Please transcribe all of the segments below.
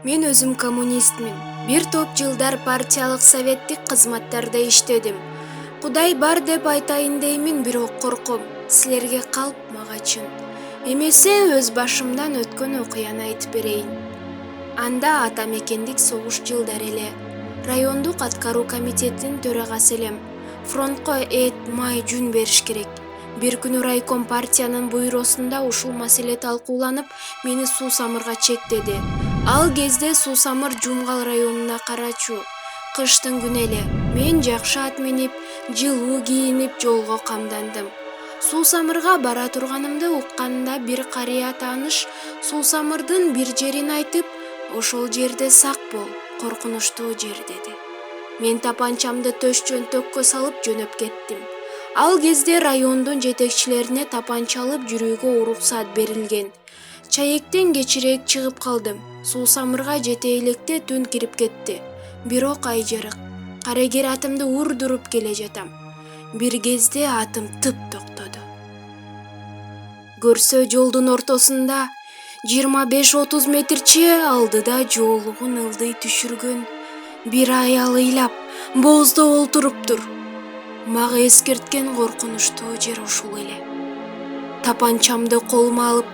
Мен өзүм коммунистмин. Бир топ жылдар партиялык советтик кызматтарда иштедим. Кудай бар деп айтайын деймин, бирок корком. Силерге калп мага чын. Эмесе өз башымдан өткөн окуяны айтып берейин. Анда ата мекендик согуш жылдары эле. Райондук аткаруу комитетинин төрагасы элем. Фронтко май, жун бериш керек. Бир күнү райком партиянын буйруусунда ушул маселе талкууланып, мени Суу Самырга чектеди. Ал кезде Суу Самыр Жумгал районуна карачу. Кыштын күнү эле. Мен жакшы ат минип, жылуу кийинип жолго камдандым. Суу Самырга бара турганымды укканда бир карыя тааныш Суу Самырдын бир жерин айтып, ошол жерде сак бол, коркунучтуу жер деди. Мен тапанчамды төш чөнтөккө салып жөнөп кеттим. Ал кезде райондун жетекчилерине тапанча алып жүрүүгө уруксат берилген. Чаектен кечирээк чыгып калдым. Суу Самырга жете электе түн кирип кетти. Бирок ай жарык. Карегер атымды урдуруп келе жатам. Бир кезде атым тып токтоду. Көрсө жолдун ортосунда 25-30 метрче алдыда жоолугун ылдый түшүргөн бир аял ыйлап, боздо олтуруптур. Мага эскерткен коркунучтуу жер ушул эле. Тапанчамды колума алып,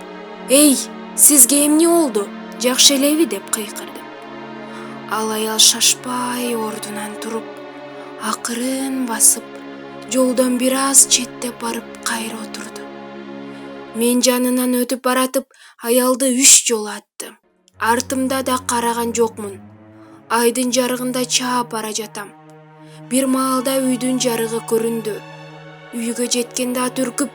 "Эй, сизге эмне болду? Жакшы элеби?" деп кыйкырдым. Ал аял шашпай ордунан туруп, акырын басып, жолдон бир аз четтеп барып кайра отурду. Мен жанынан өтүп баратып, аялды 3 жолу аттым. Артымда да караган жокмун. Айдын жарыгында чаап бара жатам. Бир маалда үйдүн жарыгы көрүндү. Үйгө жеткенде ат үркүп,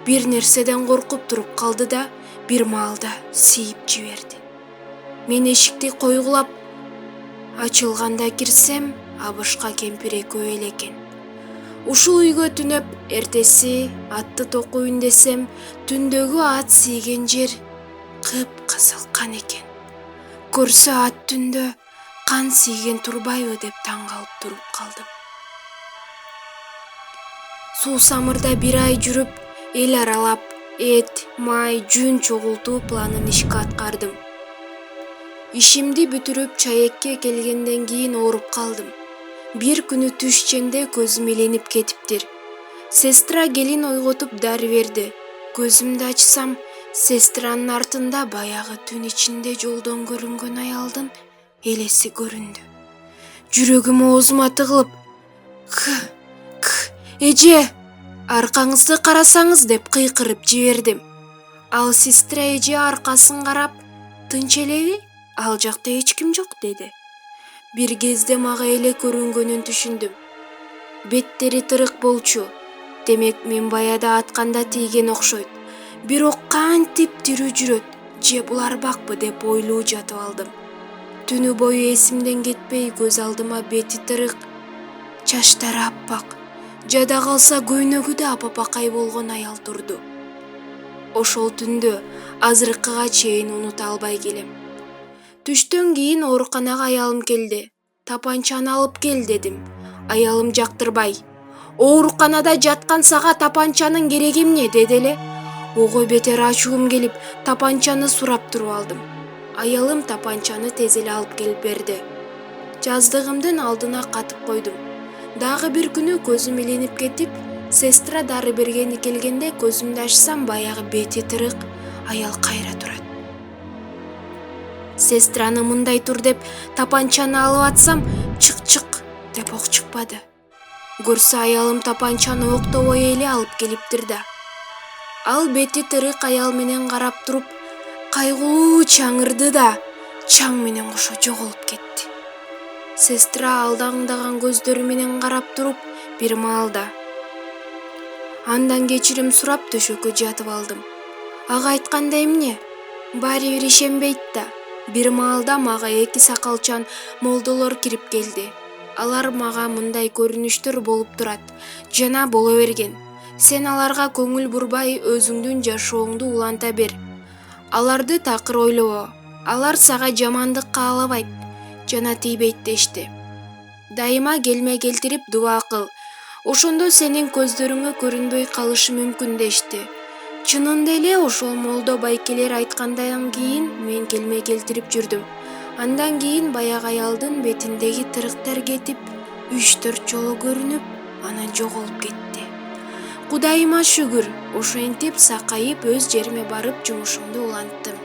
бир нерседен коркуп туруп калды да, бир маалда сийип жиберди. Мен эшикти койгулап ачылганда кирсем, абышка кемпир экөө эле экен. Ушул үйгө түнөп, эртеси атты токуйун десем, түндөгү ат сийген жер кыпкызыл кан экен. Көрсө ат түндө кан сийген турбайбы деп таң калып туруп калдым. Суу Самырда бир ай жүрүп, эл аралап, май, жүн чогултуу планын ишке аткардым. Ишимди бүтүрүп Чаекке келгенден кийин ооруп калдым. Бир күнү түшченде көзүм иленип кетиптир. Сестра келин ойготуп дары берди. Көзүмдү ачсам, сестранын артында баягы түн ичинде жолдон көрүнгөн аялдын элеси көрүндү. Жүрөгүм оозума тыгылып, "Эже, аркаңызды карасаңыз" деп кыйкырып жибердим. Ал сестра эже аркасын карап, "Тынч элеби? Ал жакта эч ким жок" деди. Бир кезде мага эле көрүнгөнүн түшүндүм. Беттери тырык болчу. Демек мен баяда атканда тийген окшойт. Бирок кантип тирүү жүрөт, же булар бакпы деп ойлуу жатып алдым. Түнү бою эсимден кетпей көз алдыма бети тырык, чачтары аппак, жада калса көйнөгү да апапакай болгон аял турду. Ошол түндү азыркыга чейин унута албай келем. Түштөн кийин ооруканага аялым келди. "Тапанчаны алып кел" дедим. Аялым жактырбай, "Ооруканада жаткан сага тапанчанын кереги эмне?" деди эле. Ого бетер ачуум келип, тапанчаны сурап туруп алдым. Аялым тапанчаны тез эле алып келип берди. Жаздыгымдын алдына катып койдум. Дагы бир күнү көзүм иленип кетип, сестра дары бергени келгенде көзүмдү ачсам, баягы бети тырык аял кайра турат. Сестраны мындай тур деп тапанчаны алып атсам, чык деп ок чыкпады. Көрсө аялым тапанчаны октобой эле алып келиптир да. Ал бети тырык аял менен карап туруп, кайгылуу чаңырды да, чаң менен кошо жоголуп кетти. Сестра алдаңдаган көздөрү менен карап туруп, бир маалда. Андан кечирим сурап төшөккө жатып алдым. Ага айтканда эмне? Баары бир ишенбейт да. Бир маалда мага 2 сакалчан молдолор кирип келди. Алар мага "Мындай көрүнүштөр болуп турат, жана боло берген. Сен аларга көңүл бурбай, өзүңдүн жашооңду уланта бер. Аларды такыр ойлобо. Алар сага жамандык каалабайт жана тийбейт" дешти. "Дайыма келме келтирип дуба кыл. Ошондо сенин көздөрүңө көрүнбөй калышы мүмкүн" дешти. Чынында эле ошол молдо байкелер айткандан кийин мен келме келтирип жүрдүм. Андан кийин баягы аялдын бетиндеги тырыктар кетип, 3-4 жолу көрүнүп, анан жоголуп кетти. Кудайыма шүгүр, ошентип сакайып өз жериме барып жумушумду уланттым.